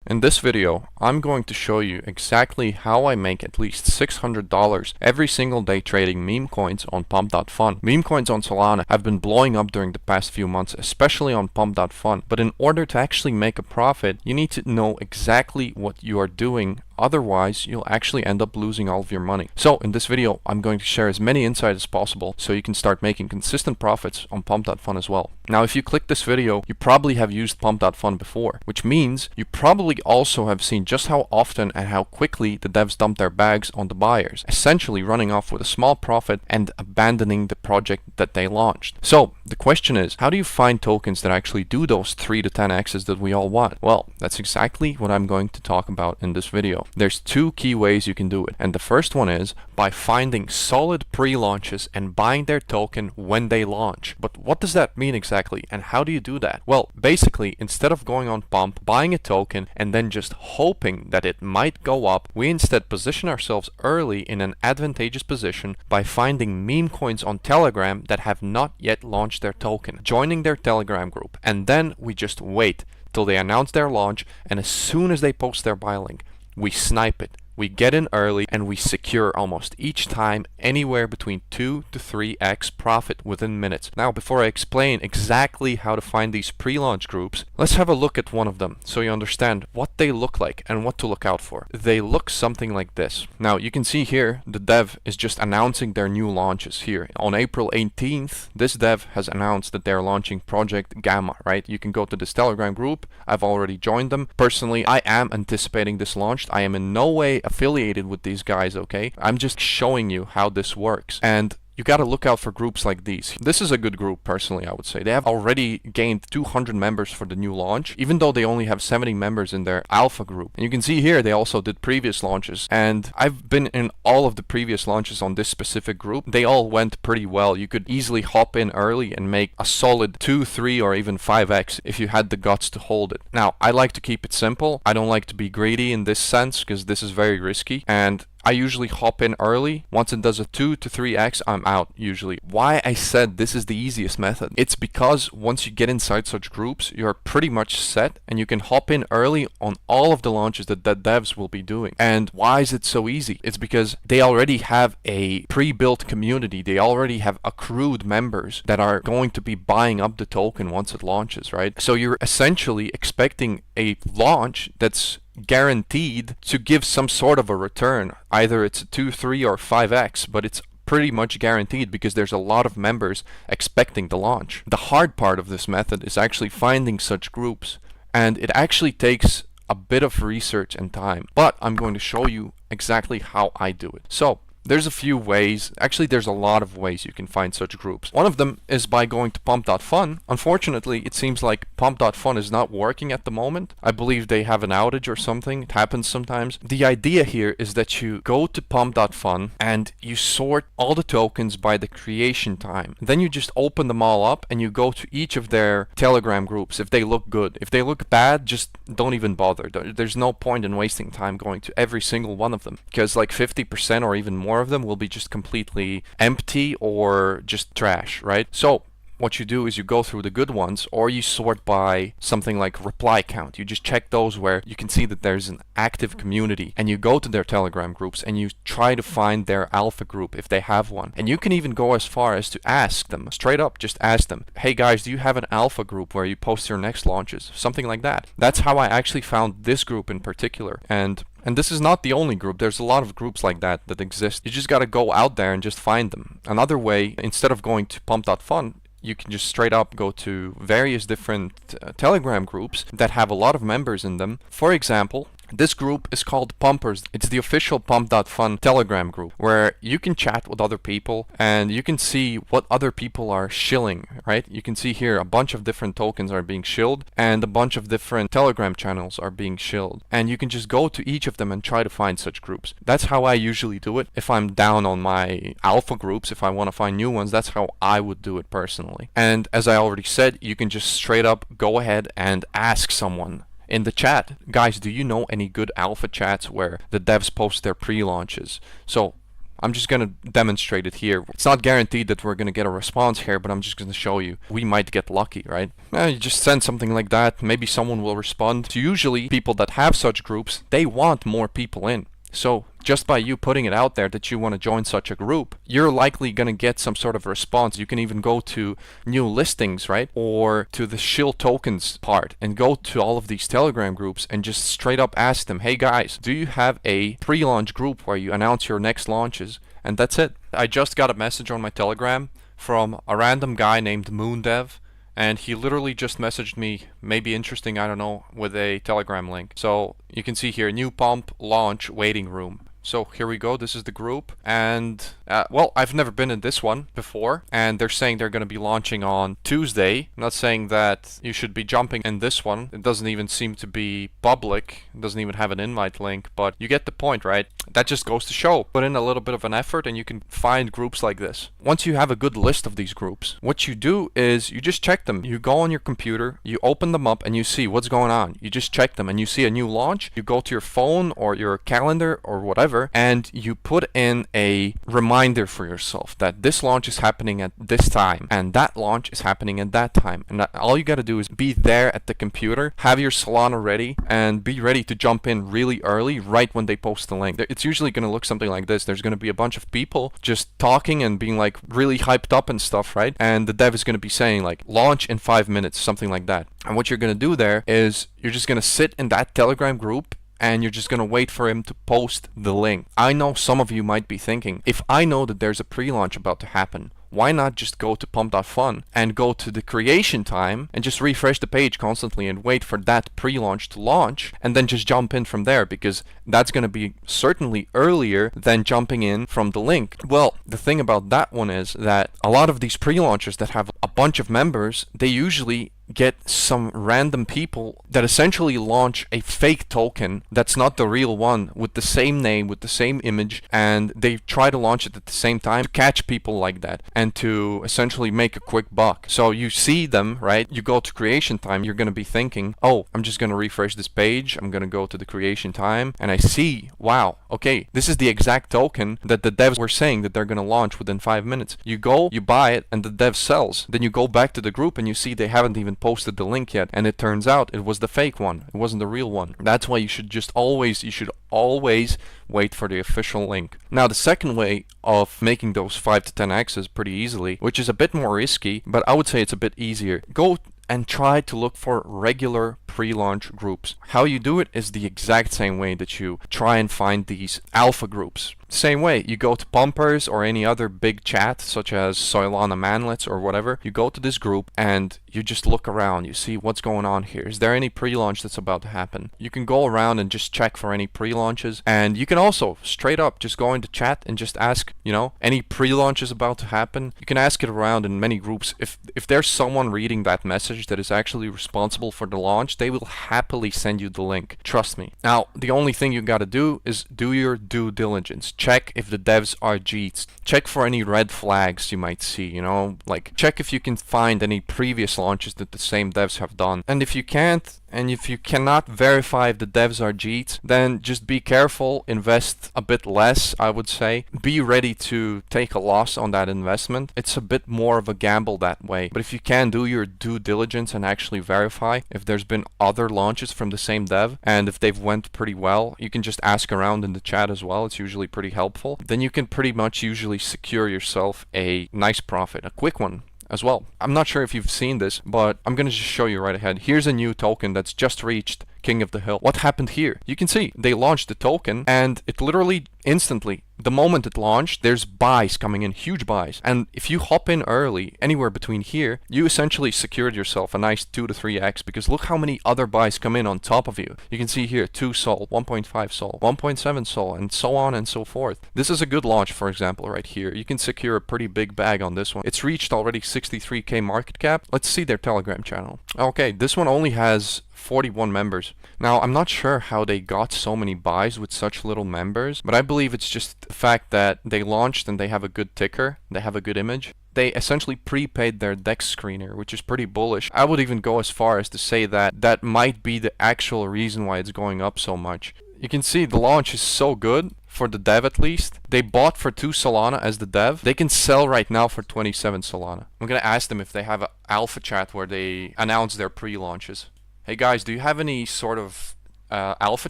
In this video, I'm going to show you exactly how I make at least $600 every single day trading meme coins on pump.fun. Meme coins on Solana have been blowing up during the past few months, especially on pump.fun. But in order to actually make a profit, you need to know exactly what you are doing. Otherwise, you'll actually end up losing all of your money. So in this video, I'm going to share as many insights as possible so you can start making consistent profits on pump.fun as well. Now, if you click this video, you probably have used pump.fun before, which means you probably also have seen just how often and how quickly the devs dump their bags on the buyers, essentially running off with a small profit and abandoning the project that they launched. So the question is, how do you find tokens that actually do those 3 to 10x's that we all want? Well, that's exactly what I'm going to talk about in this video. There's 2 key ways you can do it, and the first one is by finding solid pre-launches and buying their token when they launch. But what does that mean exactly, and how do you do that? Well, basically, instead of going on pump, buying a token, and then just hoping that it might go up, we instead position ourselves early in an advantageous position by finding meme coins on Telegram that have not yet launched their token, joining their Telegram group, and then we just wait till they announce their launch, and as soon as they post their buy link, we snipe it. We get in early and we secure almost each time anywhere between 2 to 3x profit within minutes. Now, before I explain exactly how to find these pre-launch groups, let's have a look at one of them so you understand what they look like and what to look out for. They look something like this. Now, you can see here the dev is just announcing their new launches here. On April 18th, this dev has announced that they're launching Project Gamma, right? You can go to this Telegram group. I've already joined them. Personally, I am anticipating this launch. I am in no way affiliated with these guys, okay? I'm just showing you how this works. And you gotta look out for groups like these. This is a good group, personally, I would say. They have already gained 200 members for the new launch, even though they only have 70 members in their alpha group. And you can see here, they also did previous launches. And I've been in all of the previous launches on this specific group. They all went pretty well. You could easily hop in early and make a solid 2, 3, or even 5x if you had the guts to hold it. Now, I like to keep it simple. I don't like to be greedy in this sense, because this is very risky. And I usually hop in early. Once it does a 2 to 3x, I'm out usually. Why I said this is the easiest method? It's because once you get inside such groups, you're pretty much set and you can hop in early on all of the launches that the devs will be doing. And why is it so easy? It's because they already have a pre-built community. They already have accrued members that are going to be buying up the token once it launches, right? So you're essentially expecting a launch that's guaranteed to give some sort of a return. Either it's a 2, 3, or 5x, but it's pretty much guaranteed because there's a lot of members expecting the launch. The hard part of this method is actually finding such groups, and it actually takes a bit of research and time, but I'm going to show you exactly how I do it. So there's a few ways, actually there's a lot of ways you can find such groups. One of them is by going to pump.fun. Unfortunately, it seems like pump.fun is not working at the moment. I believe they have an outage or something. It happens sometimes. The idea here is that you go to pump.fun and you sort all the tokens by the creation time. Then you just open them all up and you go to each of their Telegram groups if they look good. If they look bad, just don't even bother. There's no point in wasting time going to every single one of them, because like 50% or even more of them will be just completely empty or just trash, right? So what you do is you go through the good ones, or you sort by something like reply count. You just check those where you can see that there's an active community, and you go to their Telegram groups and you try to find their alpha group if they have one. And you can even go as far as to ask them, straight up just ask them, hey guys, do you have an alpha group where you post your next launches? Something like that. That's how I actually found this group in particular. And this is not the only group. There's a lot of groups like that exist. You just got to go out there and just find them. Another way, instead of going to pump.fun, you can just straight up go to various different Telegram groups that have a lot of members in them. For example, this group is called Pumpers. It's the official pump.fun Telegram group where you can chat with other people and you can see what other people are shilling, right? You can see here a bunch of different tokens are being shilled and a bunch of different Telegram channels are being shilled. And you can just go to each of them and try to find such groups. That's how I usually do it. If I'm down on my alpha groups, if I want to find new ones, that's how I would do it personally. And as I already said, you can just straight up go ahead and ask someone in the chat, guys, do you know any good alpha chats where the devs post their pre-launches? So I'm just going to demonstrate it here. It's not guaranteed that we're going to get a response here, but I'm just going to show you. We might get lucky, right? You just send something like that. Maybe someone will respond. So usually people that have such groups, they want more people in. So just by you putting it out there that you want to join such a group, you're likely going to get some sort of response. You can even go to new listings, right? Or to the shill tokens part and go to all of these Telegram groups and just straight up ask them, hey guys, do you have a pre-launch group where you announce your next launches? And that's it. I just got a message on my Telegram from a random guy named MoonDev. And he literally just messaged me, maybe interesting, I don't know, with a Telegram link. So you can see here, new pump launch waiting room. So here we go, this is the group, and well, I've never been in this one before, and they're saying they're going to be launching on Tuesday. I'm not saying that you should be jumping in this one. It doesn't even seem to be public. It doesn't even have an invite link, but you get the point, right? That just goes to show. Put in a little bit of an effort and you can find groups like this. Once you have a good list of these groups, what you do is you just check them. You go on your computer, you open them up and you see what's going on. You just check them and you see a new launch. You go to your phone or your calendar or whatever, and you put in a reminder for yourself that this launch is happening at this time and that launch is happening at that time. And all you got to do is be there at the computer, have your Solana ready, and be ready to jump in really early right when they post the link. It's usually going to look something like this. There's going to be a bunch of people just talking and being like really hyped up and stuff, right? And the dev is going to be saying like launch in 5 minutes, something like that. And what you're going to do there is you're just going to sit in that Telegram group and you're just going to wait for him to post the link. I know some of you might be thinking, if I know that there's a pre-launch about to happen, why not just go to pump.fun and go to the creation time and just refresh the page constantly and wait for that pre-launch to launch and then just jump in from there, because that's going to be certainly earlier than jumping in from the link. Well, the thing about that one is that a lot of these pre-launchers that have a bunch of members, they usually get some random people that essentially launch a fake token that's not the real one with the same name, with the same image, and they try to launch it at the same time to catch people like that and to essentially make a quick buck. So you see them, right? You go to creation time, you're going to be thinking, oh, I'm just going to refresh this page, I'm going to go to the creation time, and I see, wow, okay, this is the exact token that the devs were saying that they're going to launch within 5 minutes. You go, you buy it, and the dev sells. Then you go back to the group and you see they haven't even posted the link yet, and it turns out it was the fake one. It wasn't the real one. That's why you should always wait for the official link. Now the second way of making those 5 to 10x's pretty easily, which is a bit more risky, but I would say it's a bit easier. Go and try to look for regular pre-launch groups. How you do it is the exact same way that you try and find these alpha groups. Same way, you go to Pumpers or any other big chat such as Solana Manlets or whatever, you go to this group and you just look around, you see what's going on here. Is there any pre-launch that's about to happen? You can go around and just check for any pre-launches, and you can also straight up just go into chat and just ask, you know, any pre-launches about to happen. You can ask it around in many groups. If there's someone reading that message that is actually responsible for the launch, they will happily send you the link. Trust me. Now, the only thing you gotta do is do your due diligence. Check if the devs are G's. Check for any red flags you might see, you know, like check if you can find any previous launches that the same devs have done. And if you can't, and if you cannot verify if the devs are G's, then just be careful, invest a bit less, I would say. Be ready to take a loss on that investment. It's a bit more of a gamble that way. But if you can do your due diligence and actually verify if there's been other launches from the same dev, and if they've went pretty well, you can just ask around in the chat as well. It's usually pretty helpful. Then you can pretty much usually secure yourself a nice profit, a quick one as well. I'm not sure if you've seen this, but I'm gonna just show you right ahead. Here's a new token that's just reached King of the Hill. What happened here? You can see they launched the token and it literally instantly, the moment it launched, there's buys coming in, huge buys. And if you hop in early, anywhere between here, you essentially secured yourself a nice 2 to 3x, because look how many other buys come in on top of you. You can see here 2 sol, 1.5 sol, 1.7 sol, and so on and so forth. This is a good launch, for example, right here. You can secure a pretty big bag on this one. It's reached already 63k market cap. Let's see their Telegram channel. Okay, this one only has 41 members. Now, I'm not sure how they got so many buys with such little members, but I believe it's just the fact that they launched and they have a good ticker, they have a good image. They essentially prepaid their DEX screener, which is pretty bullish. I would even go as far as to say that that might be the actual reason why it's going up so much. You can see the launch is so good. for the dev at least. They bought for 2 Solana as the dev. They can sell right now for 27 Solana. I'm gonna ask them if they have an alpha chat where they announce their pre-launches. Hey guys, do you have any sort of alpha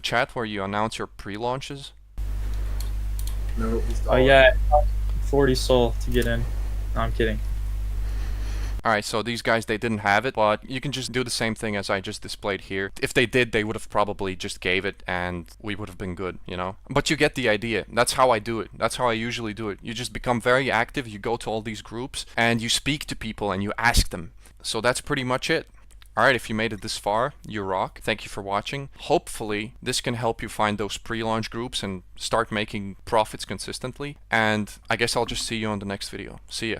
chat where you announce your pre-launches? No. Oh yeah, 40 Sol to get in. No, I'm kidding. Alright, so these guys, they didn't have it, but you can just do the same thing as I just displayed here. If they did, they would have probably just gave it and we would have been good, you know? But you get the idea. That's how I do it. That's how I usually do it. You just become very active, you go to all these groups, and you speak to people and you ask them. So that's pretty much it. Alright, if you made it this far, you rock. Thank you for watching. Hopefully, this can help you find those pre-launch groups and start making profits consistently. And I guess I'll just see you on the next video. See ya.